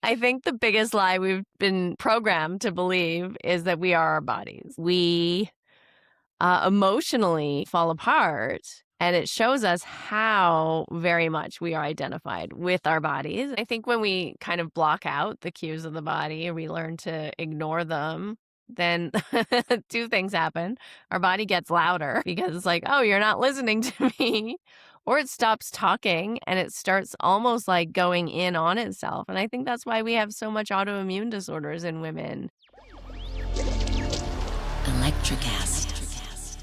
I think the biggest lie we've been programmed to believe is that we are our bodies. We emotionally fall apart, and it shows us how very much we are identified with our bodies. I think when we kind of block out the cues of the body or we learn to ignore them, then two things happen. Our body gets louder because it's like, oh, you're not listening to me. Or it stops talking and it starts almost like going in on itself. And I think that's why we have so much autoimmune disorders in women. Electricast.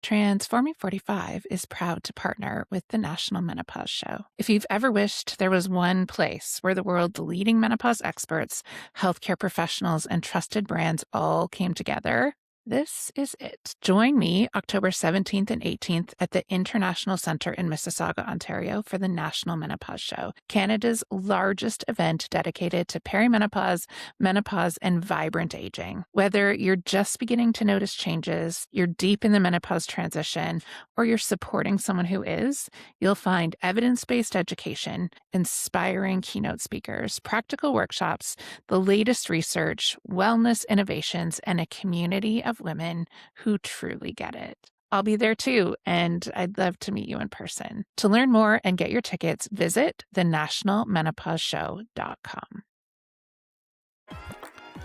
Transforming 45 is proud to partner with the National Menopause Show. If you've ever wished there was one place where the world's leading menopause experts, healthcare professionals, and trusted brands all came together, this is it. Join me October 17th and 18th at the International Centre in Mississauga, Ontario for the National Menopause Show, Canada's largest event dedicated to perimenopause, menopause, and vibrant aging. Whether you're just beginning to notice changes, you're deep in the menopause transition, or you're supporting someone who is, you'll find evidence-based education, inspiring keynote speakers, practical workshops, the latest research, wellness innovations, and a community of women who truly get it. I'll be there too, and I'd love to meet you in person. To learn more and get your tickets, visit thenationalmenopauseshow.com.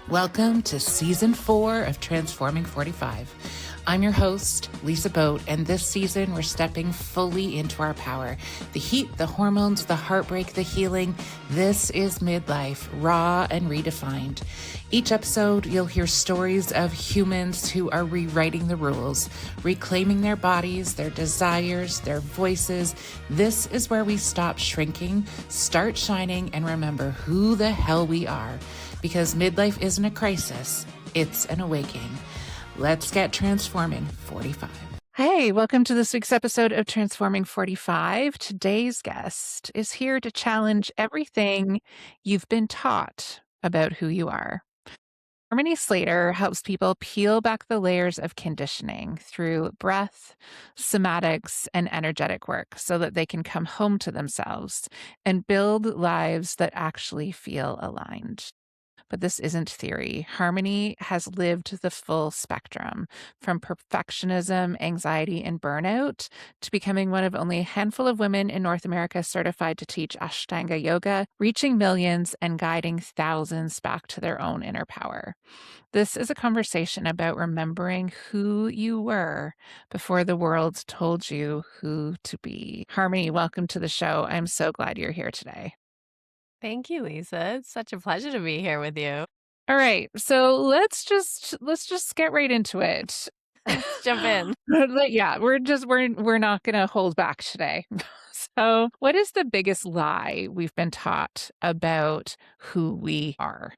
Welcome to Season 4 of Transforming 45. I'm your host, Lisa Boat, and this season we're stepping fully into our power. The heat, the hormones, the heartbreak, the healing. This is Midlife, raw and redefined. Each episode, you'll hear stories of humans who are rewriting the rules, reclaiming their bodies, their desires, their voices. This is where we stop shrinking, start shining, and remember who the hell we are. Because midlife isn't a crisis, it's an awakening. Let's get transforming 45. Hey, welcome to this week's episode of Transforming 45. Today's guest is here to challenge everything you've been taught about who you are. Harmony Slater helps people peel back the layers of conditioning through breath, somatics, and energetic work so that they can come home to themselves and build lives that actually feel aligned. But this isn't theory. Harmony has lived the full spectrum, from perfectionism, anxiety, and burnout to becoming one of only a handful of women in North America certified to teach Ashtanga yoga, reaching millions and guiding thousands back to their own inner power. This is a conversation about remembering who you were before the world told you who to be. Harmony, welcome to the show. I'm so glad you're here today. Thank you, Lisa. It's such a pleasure to be here with you. All right. So let's just get right into it. Let's jump in. Yeah, we're not going to hold back today. So, what is the biggest lie we've been taught about who we are?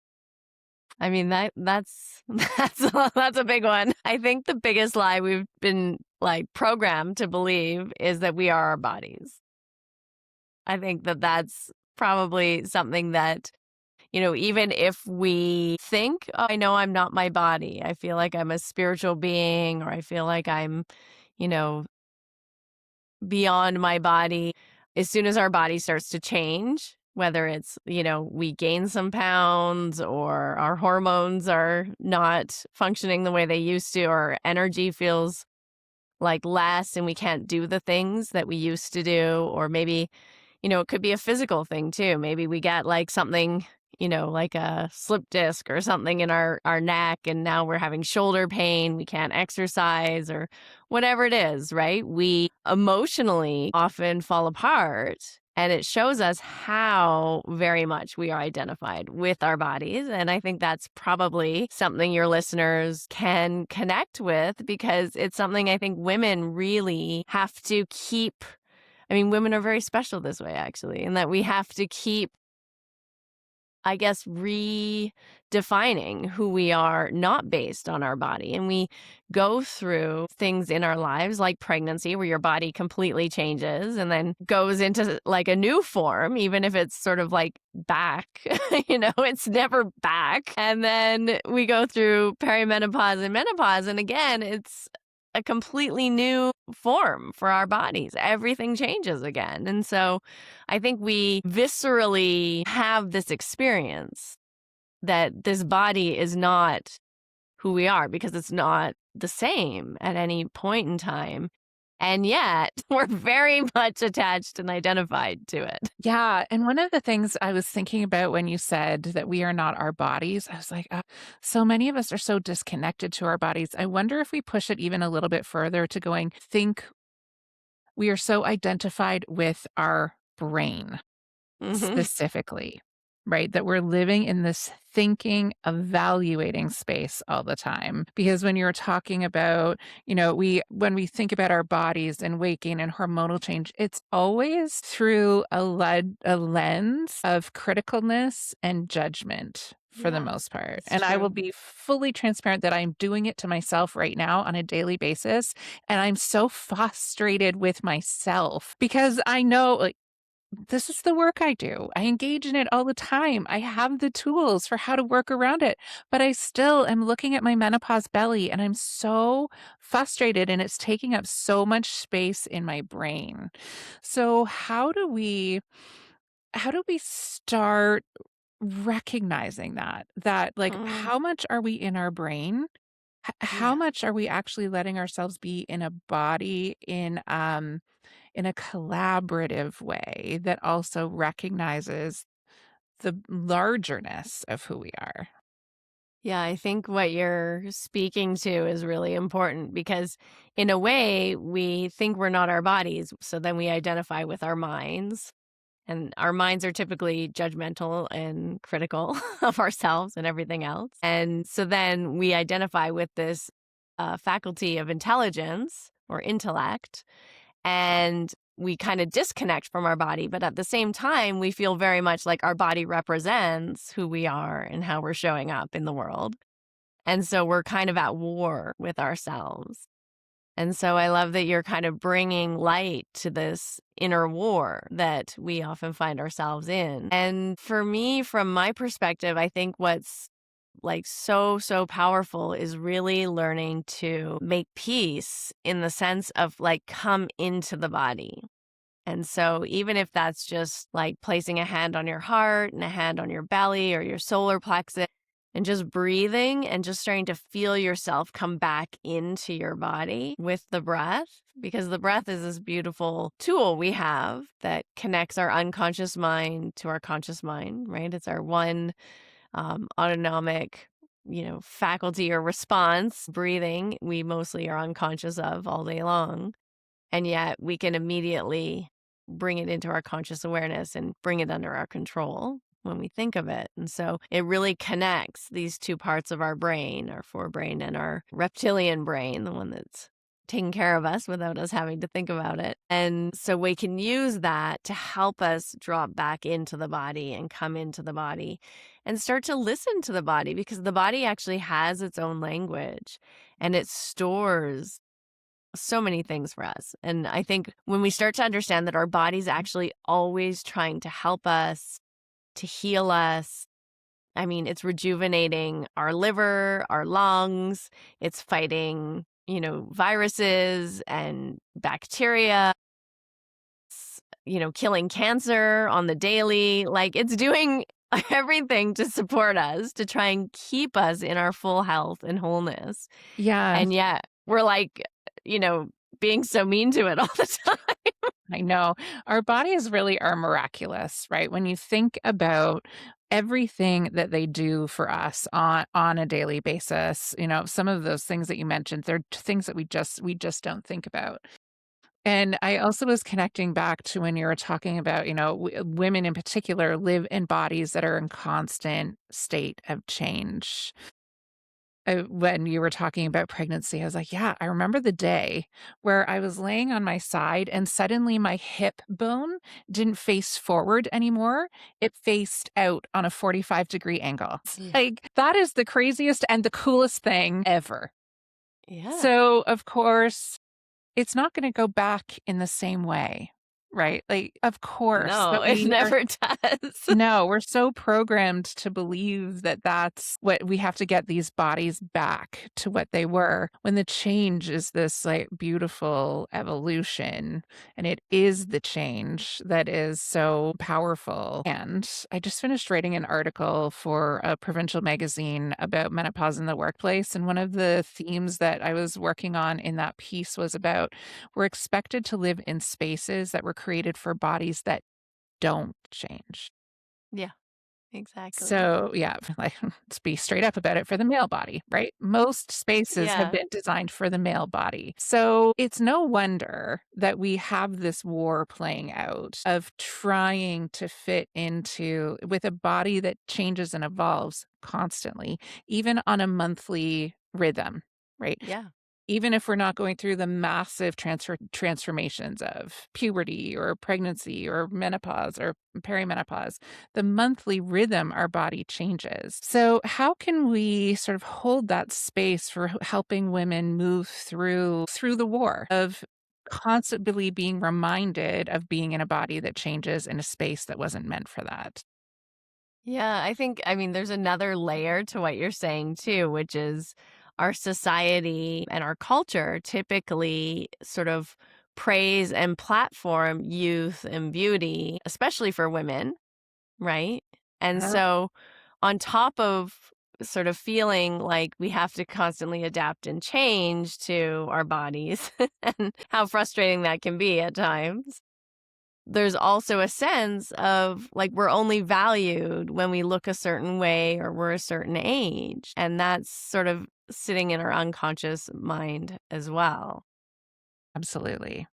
I mean, that's a big one. I think the biggest lie we've been programmed to believe is that we are our bodies. I think that's probably something that, even if we think, oh, I know I'm not my body, I feel like I'm a spiritual being, or I feel like I'm, beyond my body, as soon as our body starts to change, whether it's, we gain some pounds or our hormones are not functioning the way they used to, or energy feels like less and we can't do the things that we used to do, or maybe it could be a physical thing too. Maybe we got something, like a slip disc or something in our neck, and now we're having shoulder pain. We can't exercise or whatever it is, right? We emotionally often fall apart, and it shows us how very much we are identified with our bodies. And I think that's probably something your listeners can connect with, because it's something I think women really have to keep. I mean, women are very special this way, actually, in that we have to keep, I guess, redefining who we are, not based on our body. And we go through things in our lives like pregnancy, where your body completely changes and then goes into a new form, even if it's sort of back, it's never back. And then we go through perimenopause and menopause. And again, it's a completely new form for our bodies. Everything changes again. And so I think we viscerally have this experience that this body is not who we are because it's not the same at any point in time. And yet we're very much attached and identified to it. Yeah. And one of the things I was thinking about when you said that we are not our bodies, I was like, so many of us are so disconnected to our bodies. I wonder if we push it even a little bit further to going, think we are so identified with our brain Hmm. specifically, right? That we're living in this thinking, evaluating space all the time. Because when you're talking about, when we think about our bodies and waking and hormonal change, it's always through a lens of criticalness and judgment for the Yeah, most part. it's And I will true. be fully transparent that I'm doing it to myself right now on a daily basis. And I'm so frustrated with myself because I know, like, this is the work I do. I engage in it all the time. I have the tools for how to work around it, but I still am looking at my menopause belly and I'm so frustrated and it's taking up so much space in my brain. So how do we start recognizing that like Mm, how much are we in our brain? How yeah. much are we actually letting ourselves be in a body in a collaborative way that also recognizes the largerness of who we are. Yeah, I think what you're speaking to is really important because, in a way, we think we're not our bodies. So then we identify with our minds, and our minds are typically judgmental and critical of ourselves and everything else. And so then we identify with this faculty of intelligence or intellect, and we kind of disconnect from our body. But at the same time, we feel very much like our body represents who we are and how we're showing up in the world. And so we're kind of at war with ourselves. And so I love that you're kind of bringing light to this inner war that we often find ourselves in. And for me, from my perspective, I think what's like so powerful is really learning to make peace in the sense of like come into the body. And so, even if that's just like placing a hand on your heart and a hand on your belly or your solar plexus and just breathing and just starting to feel yourself come back into your body with the breath, because the breath is this beautiful tool we have that connects our unconscious mind to our conscious mind, right? It's our one autonomic, faculty or response. Breathing, we mostly are unconscious of all day long. And yet we can immediately bring it into our conscious awareness and bring it under our control when we think of it. And so it really connects these two parts of our brain, our forebrain and our reptilian brain, the one that's taking care of us without us having to think about it. And so we can use that to help us drop back into the body and come into the body and start to listen to the body, because the body actually has its own language and it stores so many things for us. And I think when we start to understand that our body's actually always trying to help us, to heal us, I mean, it's rejuvenating our liver, our lungs, it's fighting, viruses and bacteria, killing cancer on the daily. Like it's doing everything to support us, to try and keep us in our full health and wholeness. Yeah, And yet we're like, you know, being so mean to it all the time. I know. Our bodies really are miraculous, right? When you think about everything that they do for us on a daily basis, some of those things that you mentioned, they're things that we just don't think about. And I also was connecting back to when you were talking about, women in particular live in bodies that are in constant state of change. When you were talking about pregnancy, I was like, yeah, I remember the day where I was laying on my side and suddenly my hip bone didn't face forward anymore. It faced out on a 45-degree angle. Yeah. Like, that is the craziest and the coolest thing ever. Yeah. So, of course, it's not going to go back in the same way. right? Like, of course, No, but it we are never does. no, we're so programmed to believe that that's what we have to get these bodies back to what they were when the change is this like beautiful evolution. And it is the change that is so powerful. And I just finished writing an article for a provincial magazine about menopause in the workplace. And one of the themes that I was working on in that piece was about we're expected to live in spaces that were created for bodies that don't change. Yeah, exactly. So, yeah, like, let's be straight up about it for the male body, right? Most spaces have Yeah, been designed for the male body. So, it's no wonder that we have this war playing out of trying to fit into with a body that changes and evolves constantly, even on a monthly rhythm, right? yeah, Even if we're not going through the massive transformations of puberty or pregnancy or menopause or perimenopause, the monthly rhythm our body changes. So how can we sort of hold that space for helping women move through the war of constantly being reminded of being in a body that changes in a space that wasn't meant for that? yeah. I mean, there's another layer to what you're saying too, which is our society and our culture typically sort of praise and platform youth and beauty, especially for women, right? And Uh, so, on top of sort of feeling like we have to constantly adapt and change to our bodies and how frustrating that can be at times, there's also a sense of like we're only valued when we look a certain way or we're a certain age. And that's sort of sitting in our unconscious mind as well. Absolutely.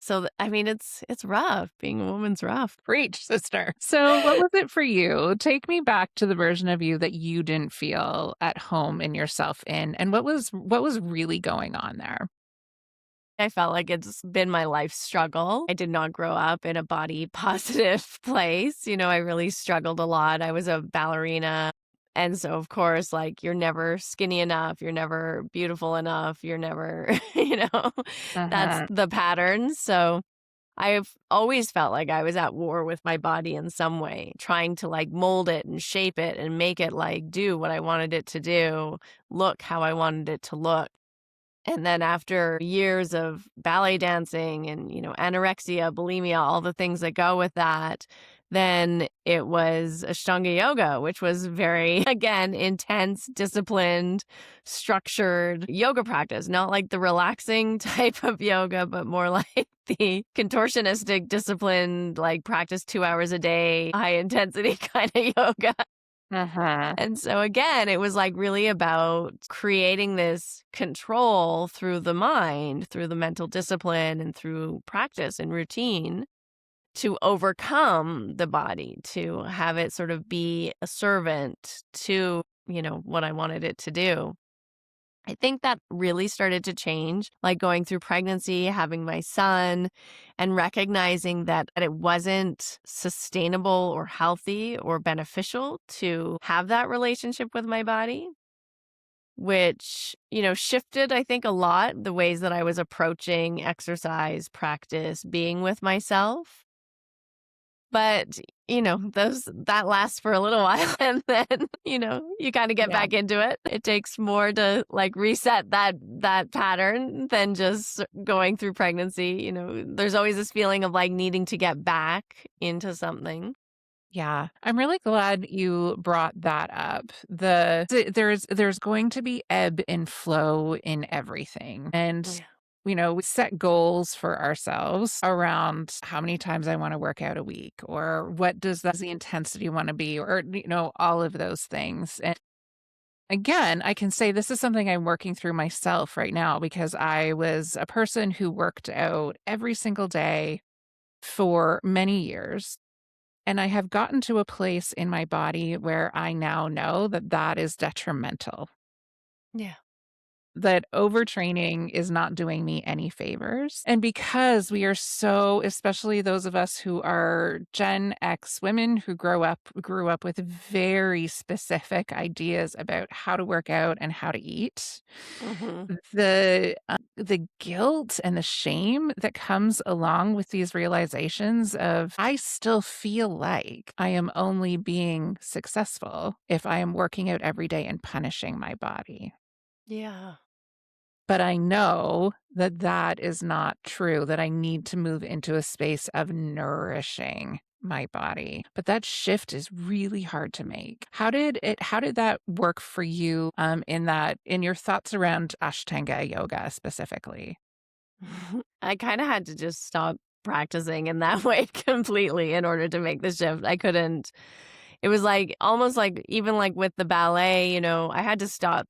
So I mean it's rough. Being a woman's rough. Preach, sister. So, what was it for you? Take me back to the version of you that you didn't feel at home in yourself in, and what was really going on there? I felt like it's been my life struggle. I did not grow up in a body positive place. I really struggled a lot. I was a ballerina. And so, of course, like you're never skinny enough, you're never beautiful enough, you're never, that's Uh-huh. the pattern. So I've always felt like I was at war with my body in some way, trying to like mold it and shape it and make it like do what I wanted it to do, look how I wanted it to look. And then after years of ballet dancing and, anorexia, bulimia, all the things that go with that, then it was Ashtanga yoga, which was very, again, intense, disciplined, structured yoga practice. Not like the relaxing type of yoga, but more like the contortionistic, disciplined, like practice 2 hours a day, high intensity kind of yoga. Uh-huh. And so again, it was like really about creating this control through the mind, through the mental discipline and through practice and routine to overcome the body, to have it sort of be a servant to, what I wanted it to do. I think that really started to change, like going through pregnancy, having my son, and recognizing that it wasn't sustainable or healthy or beneficial to have that relationship with my body, which, shifted, I think, a lot the ways that I was approaching exercise, practice, being with myself. But, those that lasts for a little while and then, you kinda get Yeah. back into it. It takes more to, like, reset that pattern than just going through pregnancy, there's always this feeling of, like, needing to get back into something. Yeah. I'm really glad you brought that up. There's going to be ebb and flow in everything. And Yeah. we set goals for ourselves around how many times I want to work out a week or what does the intensity want to be or all of those things. And again, I can say this is something I'm working through myself right now because I was a person who worked out every single day for many years. And I have gotten to a place in my body where I now know that that is detrimental. Yeah. that overtraining is not doing me any favors. And because we are so, especially those of us who are Gen X women who grew up with very specific ideas about how to work out and how to eat, Mhm. the guilt and the shame that comes along with these realizations of I still feel like I am only being successful if I am working out every day and punishing my body. Yeah. But I know that that is not true, that I need to move into a space of nourishing my body. But that shift is really hard to make. How did that work for you in your thoughts around Ashtanga yoga specifically? I kinda had to just stop practicing in that way completely in order to make the shift. I couldn't it was like almost like even like with the ballet, I had to stop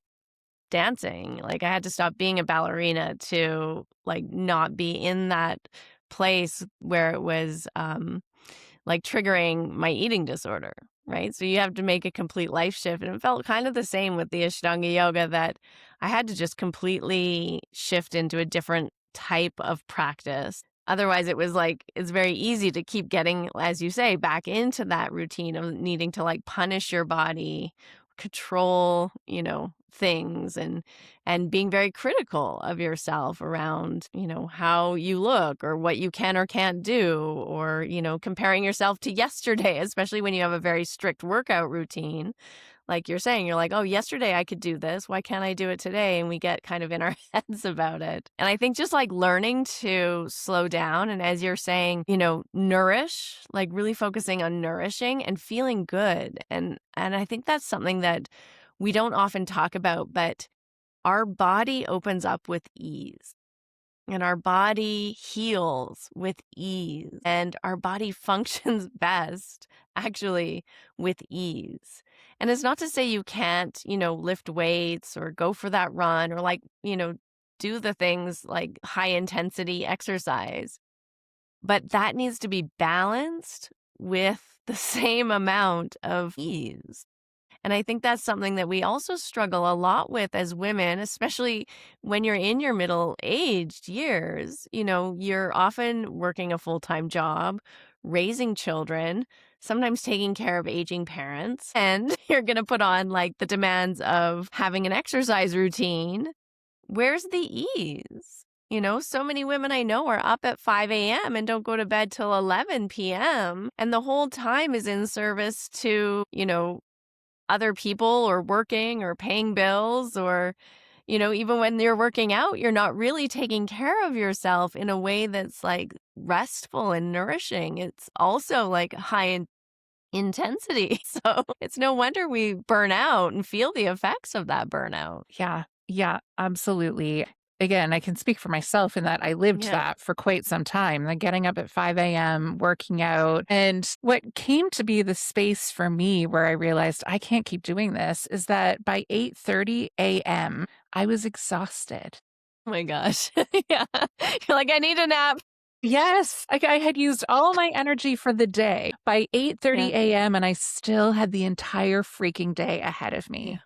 dancing. Like, I had to stop being a ballerina to, like, not be in that place where it was, like, triggering my eating disorder, right? So you have to make a complete life shift, and it felt kind of the same with the Ashtanga yoga that I had to just completely shift into a different type of practice. Otherwise, it was like it's very easy to keep getting, as you say, back into that routine of needing to, like, punish your body, control, things and being very critical of yourself around, how you look or what you can or can't do or, comparing yourself to yesterday, especially when you have a very strict workout routine. Like you're saying, you're like, "Oh, yesterday I could do this. Why can't I do it today?" And we get kind of in our heads about it. And I think just like learning to slow down and as you're saying, nourish, like really focusing on nourishing and feeling good. And I think that's something that we don't often talk about, but our body opens up with ease. And our body heals with ease, and our body functions best actually with ease. And it's not to say you can't, lift weights or go for that run or like, do the things like high intensity exercise, but that needs to be balanced with the same amount of ease. And I think that's something that we also struggle a lot with as women, especially when you're in your middle-aged years. You're often working a full-time job, raising children, sometimes taking care of aging parents, and you're going to put on like the demands of having an exercise routine. Where's the ease? So many women I know are up at 5 a.m. and don't go to bed till 11 p.m. And the whole time is in service to, other people or working or paying bills or, even when you're working out, you're not really taking care of yourself in a way that's like restful and nourishing. It's also like high in intensity. So it's no wonder we burn out and feel the effects of that burnout. Yeah, yeah, absolutely. Again, I can speak for myself in that I lived Yeah. that for quite some time, like getting up at 5 a.m., working out. And what came to be the space for me where I realized I can't keep doing this is that by 8:30 a.m., I was exhausted. Oh my gosh. Yeah. You're like, I need a nap. Yes, like I had used all my energy for the day by Yeah. 8:30 a.m., and I still had the entire freaking day ahead of Yeah. me.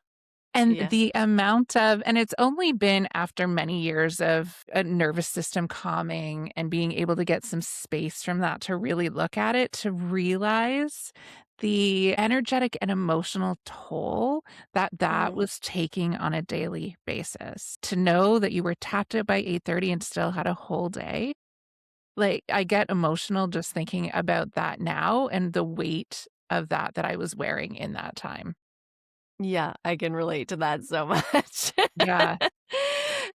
And Yeah. the amount of and it's only been after many years of a nervous system calming and being able to get some space from that to really look at it, to realize the energetic and emotional toll that that Mm. was taking on a daily basis. To know that you were tapped out by 8:30 and still had a whole day. Like, I get emotional just thinking about that now and the weight of that I was wearing in that time. Yeah, I can relate to that so much. Yeah.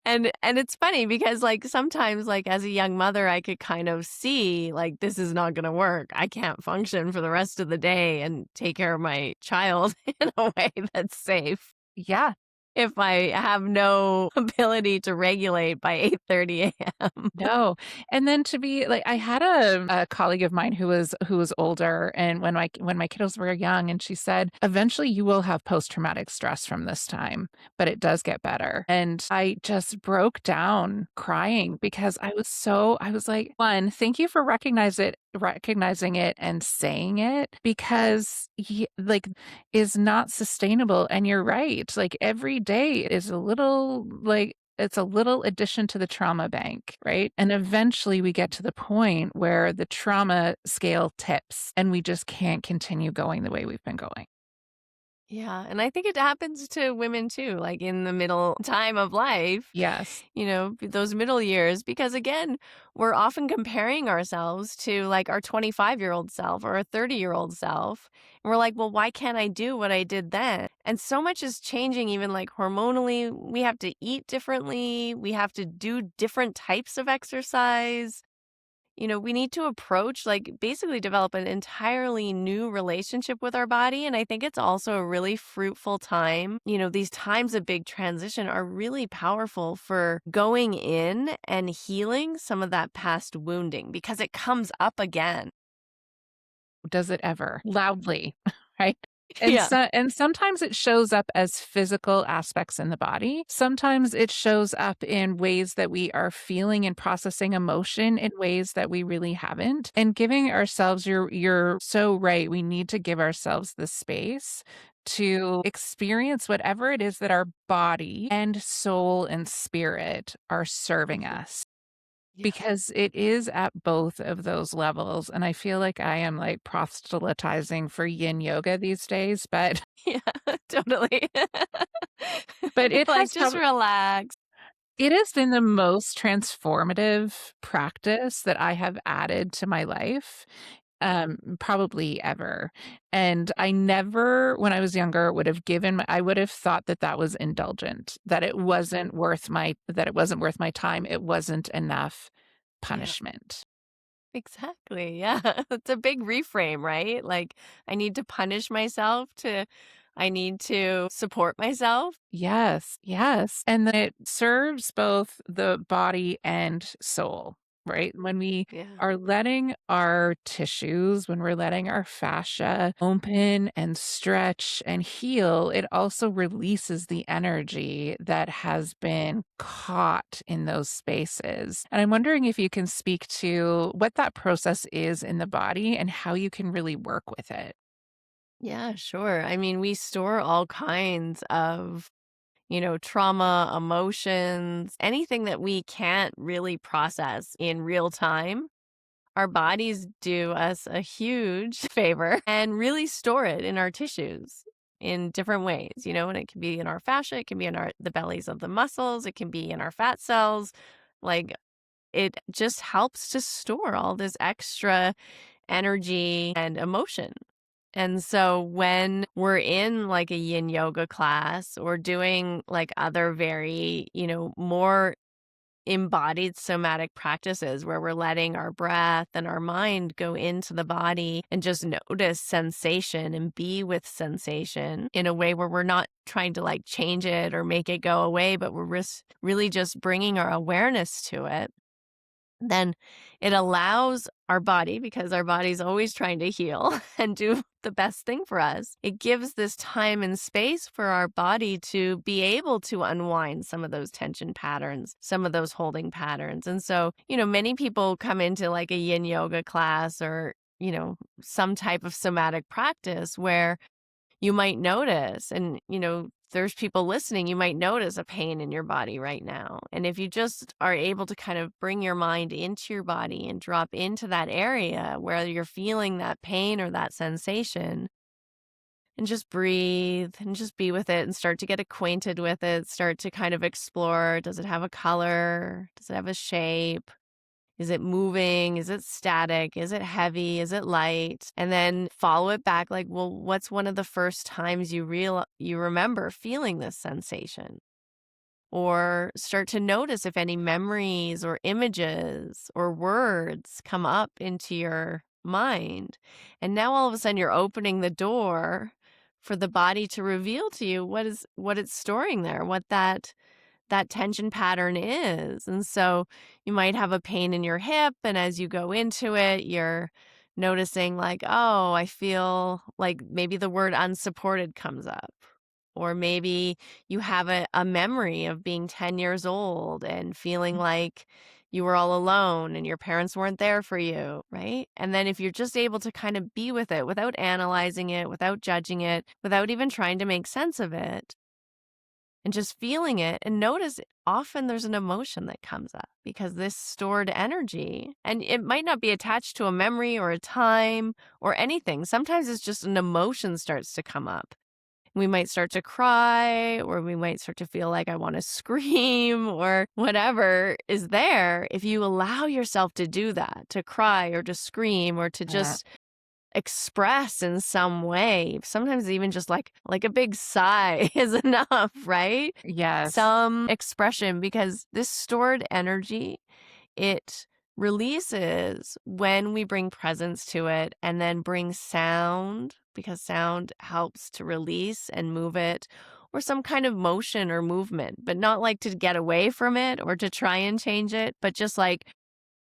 And it's funny because, like, sometimes, like, as a young mother, I could kind of see, like, this is not gonna work. I can't function for the rest of the day and take care of my child in a way that's safe Yeah. if I have no ability to regulate by 8:30 AM. No, and then to be like I had a colleague of mine who was older, and when my kiddos were young, and she said, "Eventually, you will have post-traumatic stress from this time, but it does get better." And I just broke down crying because I was like, "1, thank you for recognizing it and saying it because like is not sustainable. And you're right. Like every day is a little like it's a little addition to the trauma bank, right? And eventually we get to the point where the trauma scale tips and we just can't continue going the way we've been going. Yeah, and I think it happens to women too, like in the middle time of life, Yes. those middle years, because again, we're often comparing ourselves to like our 25-year-old self or a 30-year-old self. And we're like, well, why can't I do what I did then? And so much is changing, even like hormonally. We have to eat differently, we have to do different types of exercise. We need to approach, like, basically develop an entirely new relationship with our body. And I think it's also a really fruitful time. These times of big transition are really powerful for going in and healing some of that past wounding because it comes up again. Does it ever loudly, right? And Yeah. so sometimes it shows up as physical aspects in the body. Sometimes it shows up in ways that we are feeling and processing emotion in ways that we really haven't. And giving ourselves you're so right. We need to give ourselves the space to experience whatever it is that our body and soul and spirit are serving Mhm. us. Yeah. Because it is at both of those levels, and I feel like I am, like, proselytizing for yin yoga these days, but Yeah, totally. but it Like, has just prob relax. it has been the most transformative practice that I have added to my life, probably ever, and I never, when I was younger, I would have thought that that was indulgent, that it wasn't worth my time, it wasn't enough Yeah. punishment. Exactly. Yeah. It's a big reframe, right? Like, I need to support myself. Yes, yes, and that it serves both the body and soul, right? When we Yeah. are letting our tissues, when we're letting our fascia open and stretch and heal, it also releases the energy that has been caught in those spaces. And I'm wondering if you can speak to what that process is in the body and how you can really work with it. Yeah, sure. I mean, we store all kinds of, trauma, emotions, anything that we can't really process in real time. Our bodies do us a huge favor and really store it in our tissues in different ways, and it can be in our fascia, it can be in the bellies of the muscles, it can be in our fat cells. Like, it just helps to store all this extra energy and emotion. And so when we're in like a yin yoga class or doing like other very, more embodied somatic practices where we're letting our breath and our mind go into the body and just notice sensation and be with sensation in a way where we're not trying to like change it or make it go away, but we're really just bringing our awareness to it, then it allows our body, because our body's always trying to heal and do the best thing for us. It gives this time and space for our body to be able to unwind some of those tension patterns, some of those holding patterns. And so, many people come into like a yin yoga class or, some type of somatic practice where you might notice, and there's people listening, you might notice a pain in your body right now, and if you just are able to kind of bring your mind into your body and drop into that area where you're feeling that pain or that sensation, and just breathe and just be with it and start to get acquainted with it, start to kind of explore, does it have a color, does it have a shape, is it moving? Is it static? Is it heavy? Is it light? And then follow it back like, well, what's one of the first times you remember feeling this sensation? Or start to notice if any memories or images or words come up into your mind. And now all of a sudden you're opening the door for the body to reveal to you what it's storing there, what that tension pattern is. And so you might have a pain in your hip, and as you go into it, you're noticing like, oh, I feel like maybe the word unsupported comes up. Or maybe you have a memory of being 10 years old and feeling like, you were all alone and your parents weren't there for you, right? And then if you're just able to kind of be with it without analyzing it, without judging it, without even trying to make sense of it, and just feeling it and notice often there's an emotion that comes up because this stored energy, and it might not be attached to a memory or a time or anything. Sometimes it's just an emotion starts to come up. We might start to cry, or we might start to feel like I want to scream, or whatever is there. If you allow yourself to do that, to cry or to scream or to Yeah. just express in some way, sometimes even just like a big sigh is enough, right? Yes. Some expression, because this stored energy, it releases when we bring presence to it and then bring sound, because sound helps to release and move it, or some kind of motion or movement, but not like to get away from it or to try and change it, but just like,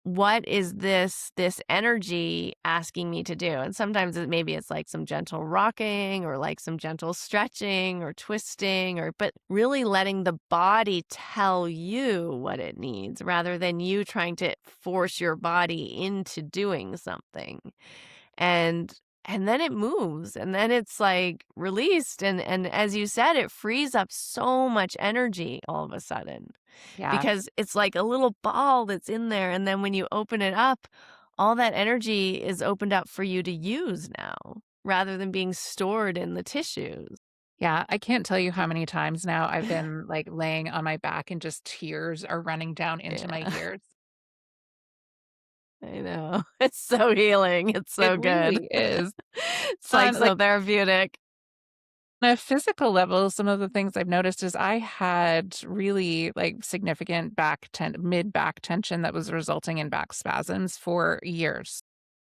what is this energy asking me to do? And sometimes maybe it's like some gentle rocking or like some gentle stretching or twisting, or but really letting the body tell you what it needs rather than you trying to force your body into doing something. And then it moves, and then it's like released, and as you said, it frees up so much energy all of a sudden, Yeah. because it's like a little ball that's in there, and then when you open it up, all that energy is opened up for you to use now rather than being stored in the tissues. Yeah, I can't tell you how many times now I've been, like, laying on my back and just tears are running down into my Yeah, ears. I know. It's so healing. It's It so good. really is. It's like Like, so therapeutic. on a physical level, some of the things I've noticed is I had really, like, significant mid-back tension that was resulting in back spasms for years.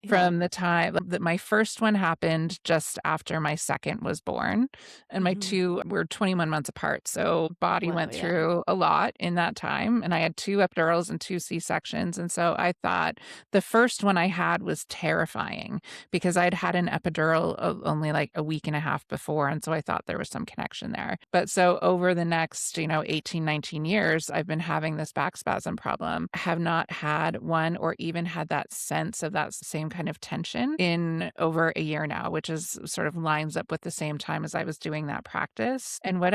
Yeah. From the time that my first one happened just after my second was born, and my Mhm. 2 were 21 months apart, so body Wow, went yeah. through a lot in that time, and I had 2 epidurals and 2 C-sections, and so I thought the first one I had was terrifying because I'd had an epidural only, like, a week and a half before, and so I thought there was some connection there. But so over the next, 18, 19 years, I've been having this back spasm problem. I have not had one or even had that sense of that same kind of tension in over a year now, which is sort of lines up with the same time as I was doing that practice. And what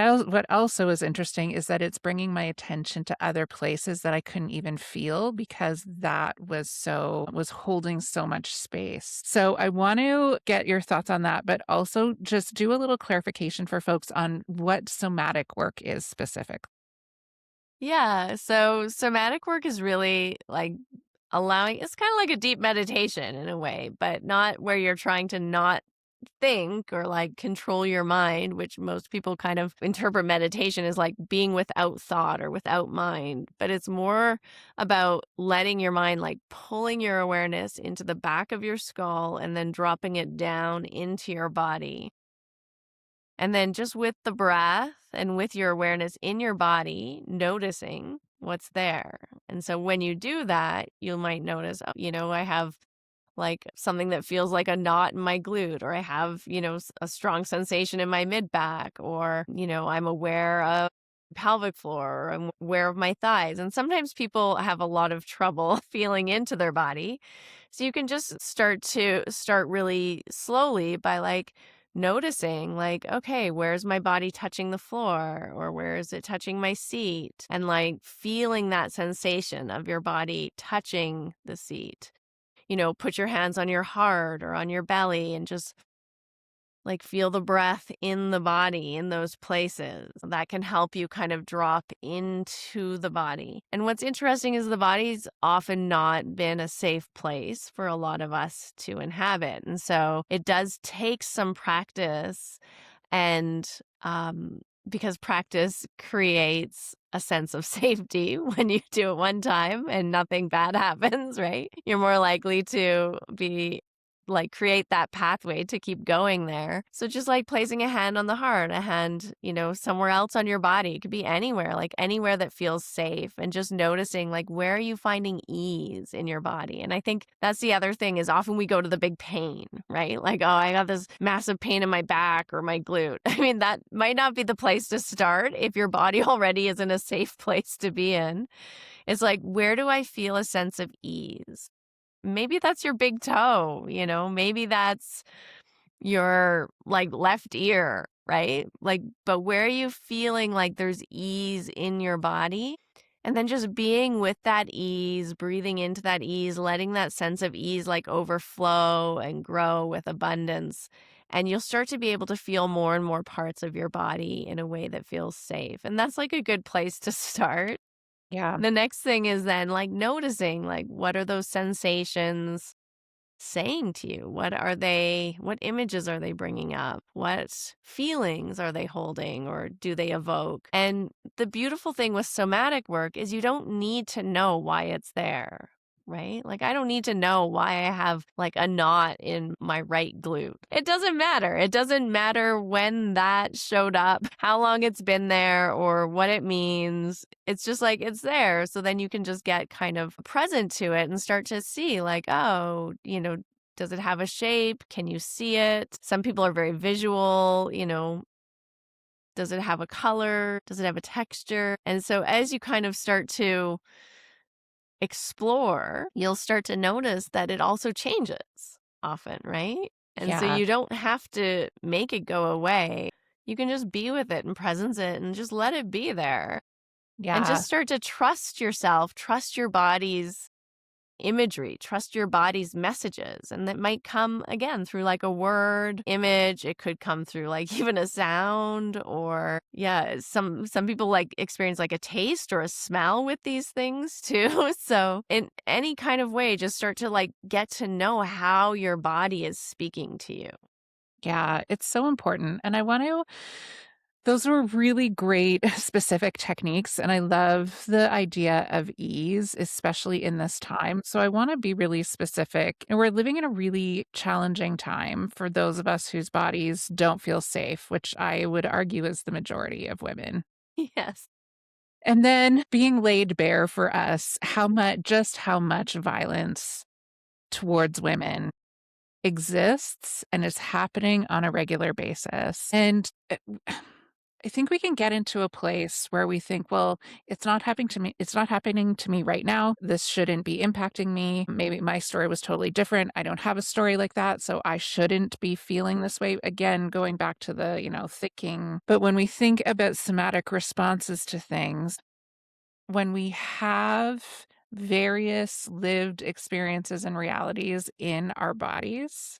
also is interesting is that it's bringing my attention to other places that I couldn't even feel because that was holding so much space. So I want to get your thoughts on that, but also just do a little clarification for folks on what somatic work is specific. Yeah, so somatic work is really like allowing, it's kind of like a deep meditation in a way, but not where you're trying to not think or like control your mind, which most people kind of interpret meditation as like being without thought or without mind. But it's more about letting your mind, like pulling your awareness into the back of your skull and then dropping it down into your body. And then just with the breath and with your awareness in your body, noticing what's there. And so when you do that, you might notice, oh, I have like something that feels like a knot in my glute, or I have, a strong sensation in my mid back, or, I'm aware of pelvic floor, or I'm aware of my thighs. And sometimes people have a lot of trouble feeling into their body. So you can just start really slowly by like noticing, like, okay, where's my body touching the floor, or where is it touching my seat, and like feeling that sensation of your body touching the seat. Put your hands on your heart or on your belly and just like feel the breath in the body in those places. That can help you kind of drop into the body. And what's interesting is the body's often not been a safe place for a lot of us to inhabit. And so it does take some practice, and because practice creates a sense of safety when you do it one time and nothing bad happens, right? You're more likely to be like create that pathway to keep going there. So just like placing a hand on the heart, a hand, somewhere else on your body. It could be anywhere, like anywhere that feels safe, and just noticing like where are you finding ease in your body. And I think that's the other thing is often we go to the big pain, right? Like, oh, I got this massive pain in my back or my glute. I mean, that might not be the place to start if your body already is in a safe place to be in. It's like, where do I feel a sense of ease? Maybe that's your big toe, maybe that's your like left ear, right? Like, but where are you feeling like there's ease in your body? And then just being with that ease, breathing into that ease, letting that sense of ease like overflow and grow with abundance. And you'll start to be able to feel more and more parts of your body in a way that feels safe. And that's like a good place to start. Yeah. The next thing is then like noticing like what are those sensations saying to you? What images are they bringing up? What feelings are they holding or do they evoke? And the beautiful thing with somatic work is you don't need to know why it's there. Right? Like, I don't need to know why I have like a knot in my right glute. It doesn't matter. It doesn't matter when that showed up, how long it's been there, or what it means. It's just like it's there. So then you can just get kind of present to it and start to see, like, oh, does it have a shape? Can you see it? Some people are very visual, does it have a color? Does it have a texture? And so as you kind of start to explore, you'll start to notice that it also changes often, right? And so Yeah. you don't have to make it go away. You can just be with it and presence it and just let it be there. And Yeah. just start to trust yourself, trust your body's imagery, trust your body's messages. And that might come again through like a word image. It could come through like even a sound, or some people like experience like a taste or a smell with these things too. So in any kind of way, just start to like get to know how your body is speaking to you. Yeah. It's so important. And those were really great specific techniques. And I love the idea of ease, especially in this time. So I want to be really specific. And we're living in a really challenging time for those of us whose bodies don't feel safe, which I would argue is the majority of women. Yes. And then being laid bare for us, how much violence towards women exists and is happening on a regular basis. And I think we can get into a place where we think, well, it's not happening to me. It's not happening to me right now. This shouldn't be impacting me. Maybe my story was totally different. I don't have a story like that. So I shouldn't be feeling this way. Again, going back to the, thinking. But when we think about somatic responses to things, when we have various lived experiences and realities in our bodies,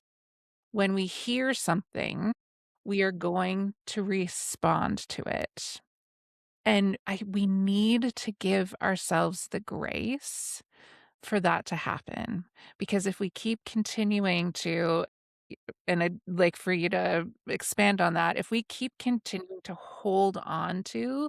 when we hear something, we are going to respond to it. And we need to give ourselves the grace for that to happen. Because if we keep continuing to, and I'd like for you to expand on that, if we keep continuing to hold on to,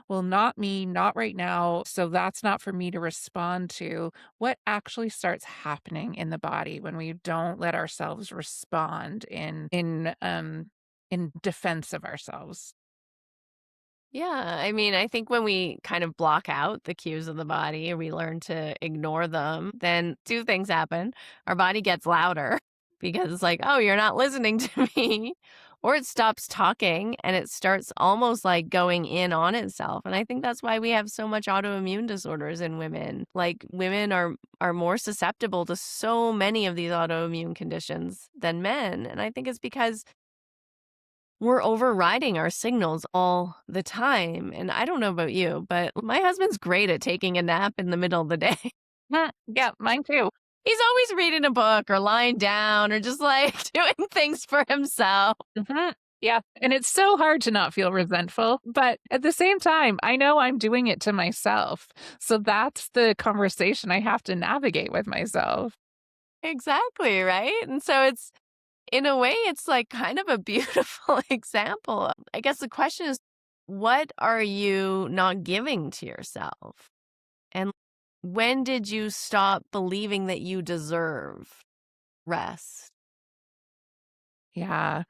well, not me, not right now, so that's not for me to respond to, what actually starts happening in the body when we don't let ourselves respond in defense of ourselves? Yeah, I mean, I think when we kind of block out the cues of the body or we learn to ignore them, then two things happen. Our body gets louder because it's like, oh, you're not listening to me. Or it stops talking and it starts almost like going in on itself. And I think that's why we have so much autoimmune disorders in women. Like women are more susceptible to so many of these autoimmune conditions than men. And I think it's because we're overriding our signals all the time. And I don't know about you, but my husband's great at taking a nap in the middle of the day. Yeah, mine too. He's always reading a book or lying down or just like doing things for himself. Mhm. Yeah, and it's so hard to not feel resentful, but at the same time, I know I'm doing it to myself. So that's the conversation I have to navigate with myself. Exactly, right? And so it's in a way, it's like kind of a beautiful example. I guess the question is, what are you not giving to yourself? And when did you stop believing that you deserve rest? Yeah.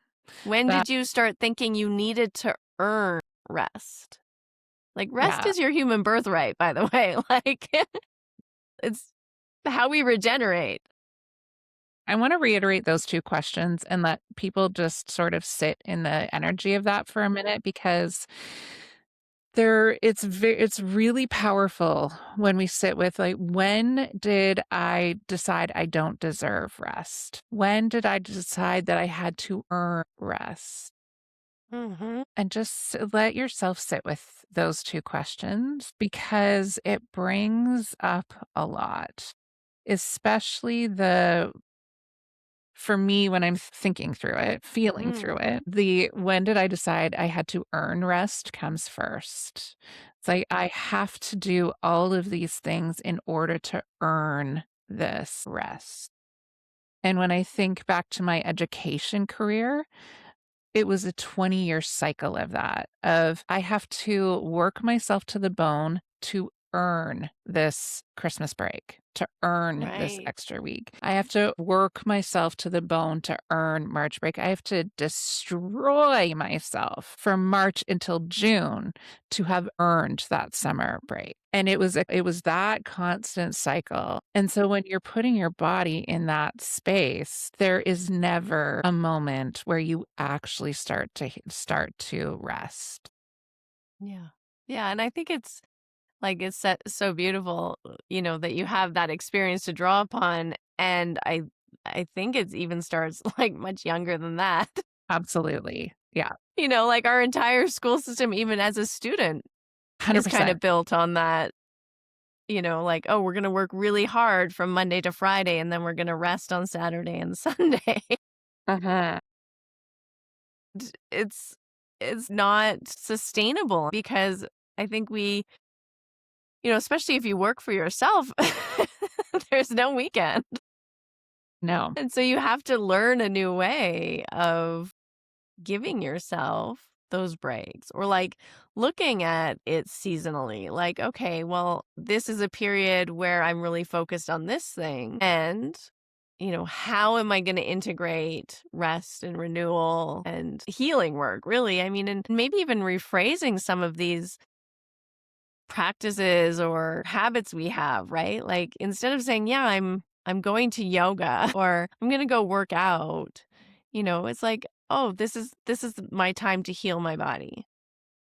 When That did you start thinking you needed to earn rest? Like, rest yeah. is your human birthright, by the way. Like, it's how we regenerate. I want to reiterate those 2 questions and let people just sort of sit in the energy of that for a minute because it's really powerful when we sit with, like, when did I decide I don't deserve rest? When did I decide that I had to earn rest? Mhm. And just let yourself sit with those 2 questions because it brings up a lot, especially for me, when I'm thinking through it, feeling through it, Mhm. the when did I decide I had to earn rest comes first. It's like I have to do all of these things in order to earn this rest. And when I think back to my education career, it was a 20-year cycle of that, of I have to work myself to the bone to earn this Christmas break, to earn this Right. extra week. I have to work myself to the bone to earn March break. I have to destroy myself from March until June to have earned that summer break. And it was that constant cycle. And so when you're putting your body in that space, there is never a moment where you actually start to rest. Yeah. Yeah, and I think it's like it's so beautiful, that you have that experience to draw upon, and I think it's even starts like much younger than that. Absolutely. Yeah. Like our entire school system even as a student is kind 100%. of built on that, like, oh, we're going to work really hard from Monday to Friday and then we're going to rest on Saturday and Sunday. Uh-huh. it's it's not sustainable because I think especially if you work for yourself, there's no weekend. No. And so you have to learn a new way of giving yourself those breaks or like looking at it seasonally. Like, okay, well, this is a period where I'm really focused on this thing. And, how am I going to integrate rest and renewal and healing work, really? I mean, and maybe even rephrasing some of these practices or habits we have, right? Like instead of saying, "Yeah, I'm going to yoga," or "I'm going to go work out," it's like, "Oh, this is my time to heal my body.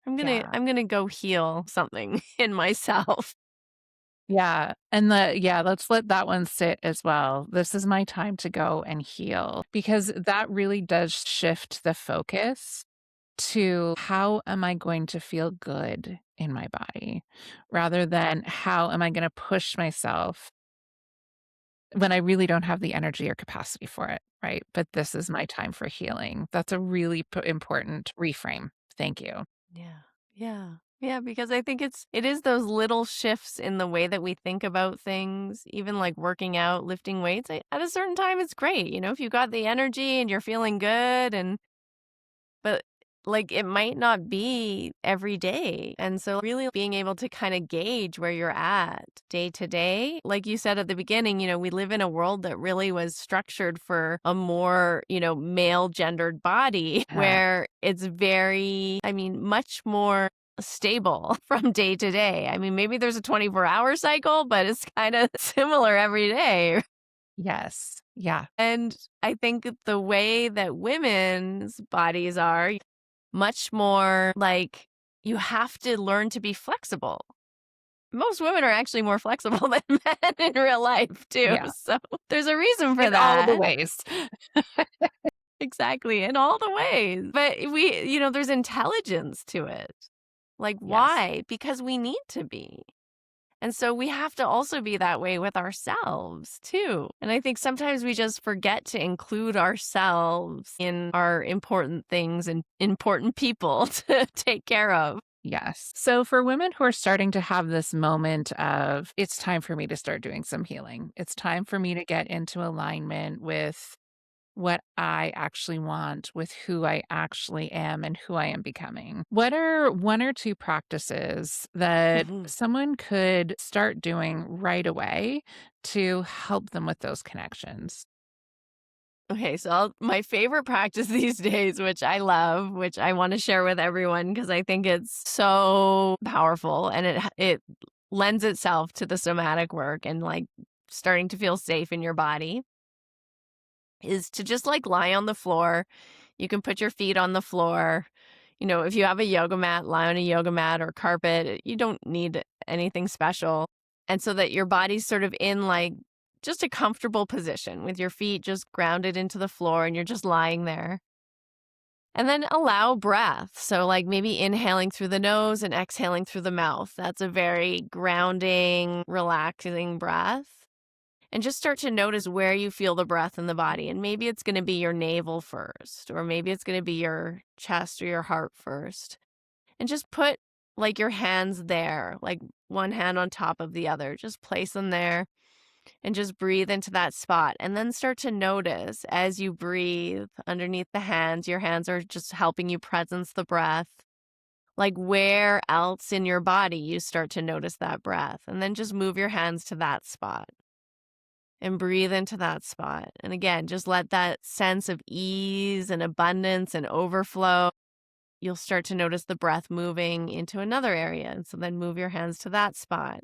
Yeah. I'm going to go heal something in myself." Yeah. Let's let that one sit as well. This is my time to go and heal because that really does shift the focus to how am I going to feel good in my body rather than how am I going to push myself when I really don't have the energy or capacity for it, right? But this is my time for healing. That's a really important reframe. Thank you. Yeah. Yeah. Yeah, because I think it is those little shifts in the way that we think about things, even like working out, lifting weights. At a certain time it's great, if you got the energy and you're feeling good but like it might not be every day. And so really being able to kind of gauge where you're at day to day. Like you said at the beginning, we live in a world that really was structured for a more, male gendered body Uh, where it's very, I mean, much more stable from day to day. I mean, maybe there's a 24-hour cycle, but it's kind of similar every day. yes. Yeah. And I think the way that women's bodies are much more like you have to learn to be flexible. Most women are actually more flexible than men in real life, too. Yeah. So there's a reason for In all the that. ways. Exactly. In all the ways. But there's intelligence to it. Like, Yes. why? Because we need to be. And so we have to also be that way with ourselves too. And I think sometimes we just forget to include ourselves in our important things and important people to take care of. Yes. So for women who are starting to have this moment of, it's time for me to start doing some healing, it's time for me to get into alignment with what I actually want, with who I actually am and who I am becoming. What are one or two practices that Mhm. someone could start doing right away to help them with those connections? Okay, so my favorite practice these days, which I love, which I want to share with everyone because I think it's so powerful and it lends itself to the somatic work and like starting to feel safe in your body, is to just like lie on the floor. You can put your feet on the floor. You know, if you have a yoga mat, lie on a yoga mat or carpet. You don't need anything special. And so that your body's sort of in like just a comfortable position with your feet just grounded into the floor and you're just lying there. And then allow breath. So, like maybe inhaling through the nose and exhaling through the mouth. That's a very grounding, relaxing breath. And just start to notice where you feel the breath in the body. And maybe it's going to be your navel first, or maybe it's going to be your chest or your heart first. And just put like your hands there, like one hand on top of the other. Just place them there and just breathe into that spot. And then start to notice as you breathe underneath the hands, your hands are just helping you presence the breath. Like where else in your body you start to notice that breath. And then just move your hands to that spot and breathe into that spot. And again, just let that sense of ease and abundance and overflow. You'll start to notice the breath moving into another area. And so then move your hands to that spot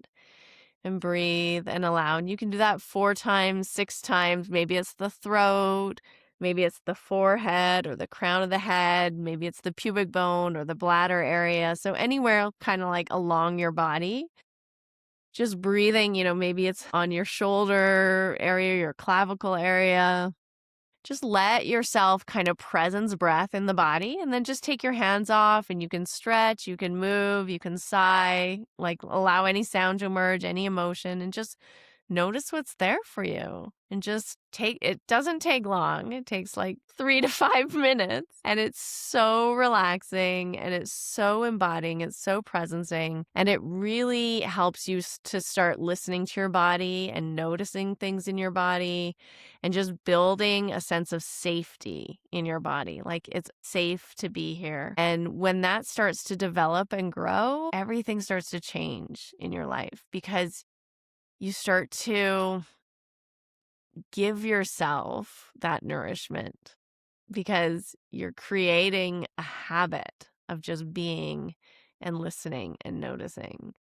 and breathe and allow. And you can do that 4 times, 6 times. Maybe it's the throat. Maybe it's the forehead or the crown of the head. Maybe it's the pubic bone or the bladder area. So anywhere kind of like along your body. Just breathing, maybe it's on your shoulder area, your clavicle area. Just let yourself kind of presence breath in the body and then just take your hands off and you can stretch, you can move, you can sigh, like allow any sound to emerge, any emotion, and just notice what's there for you. And just it doesn't take long. It takes like 3 to 5 minutes. And it's so relaxing and it's so embodying. It's so presencing. And it really helps you to start listening to your body and noticing things in your body and just building a sense of safety in your body. Like it's safe to be here. And when that starts to develop and grow, everything starts to change in your life because you start to give yourself that nourishment because you're creating a habit of just being and listening and noticing.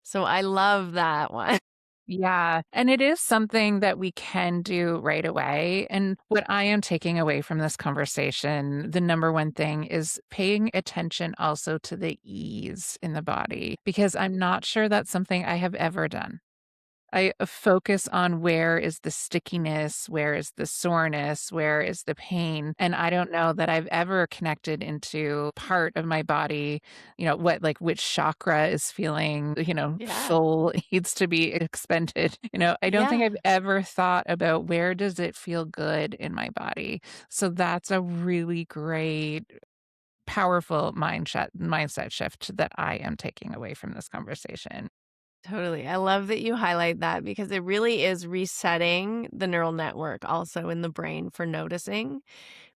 So I love that one. Yeah. And it is something that we can do right away. And what I am taking away from this conversation, the number one thing is paying attention also to the ease in the body, because I'm not sure that's something I have ever done. I focus on where is the stickiness, where is the soreness, where is the pain. And I don't know that I've ever connected into part of my body, which chakra is feeling, Yeah. full, needs to be expended. I don't think Yeah. I've ever thought about where does it feel good in my body. So that's a really great, powerful mindset shift that I am taking away from this conversation. Totally. I love that you highlight that because it really is resetting the neural network also in the brain for noticing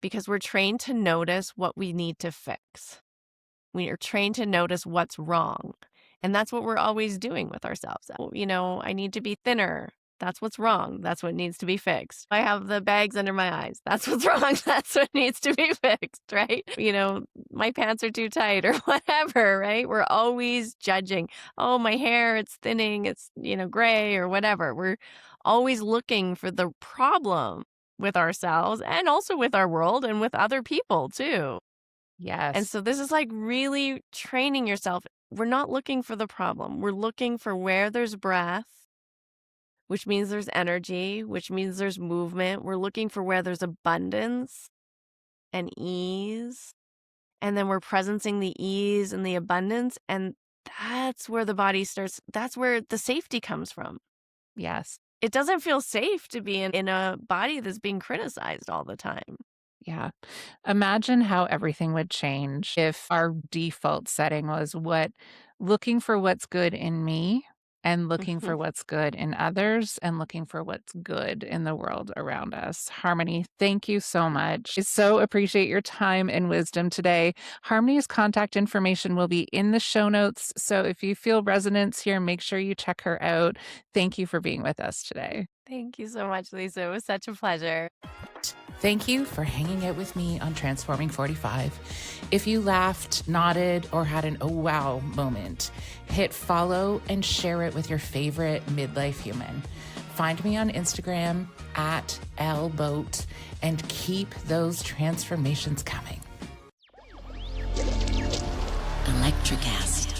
because we're trained to notice what we need to fix. We are trained to notice what's wrong. And that's what we're always doing with ourselves. I need to be thinner. That's what's wrong. That's what needs to be fixed. I have the bags under my eyes. That's what's wrong. That's what needs to be fixed, right? My pants are too tight or whatever, right? We're always judging. Oh, my hair, it's thinning, it's, gray or whatever. We're always looking for the problem with ourselves and also with our world and with other people too. And Yes. so this is like really training yourself. We're not looking for the problem. We're looking for where there's breath, which means there's energy, which means there's movement. We're looking for where there's abundance and ease. And then we're presencing the ease and the abundance. And that's where the body starts. That's where the safety comes from. Yes. It doesn't feel safe to be in a body that's being criticized all the time. Yeah. Imagine how everything would change if our default setting was looking for what's good in me and looking for what's good in others and looking for what's good in the world around us. Harmony, thank you so much. I so appreciate your time and wisdom today. Harmony's contact information will be in the show notes. So if you feel resonance here, make sure you check her out. Thank you for being with us today. Thank you so much, Lisa. It was such a pleasure. Thank you for hanging out with me on Transforming 45. If you laughed, nodded, or had an oh wow moment, hit follow and share it with your favorite midlife human. Find me on Instagram at @lboat and keep those transformations coming. Electricast.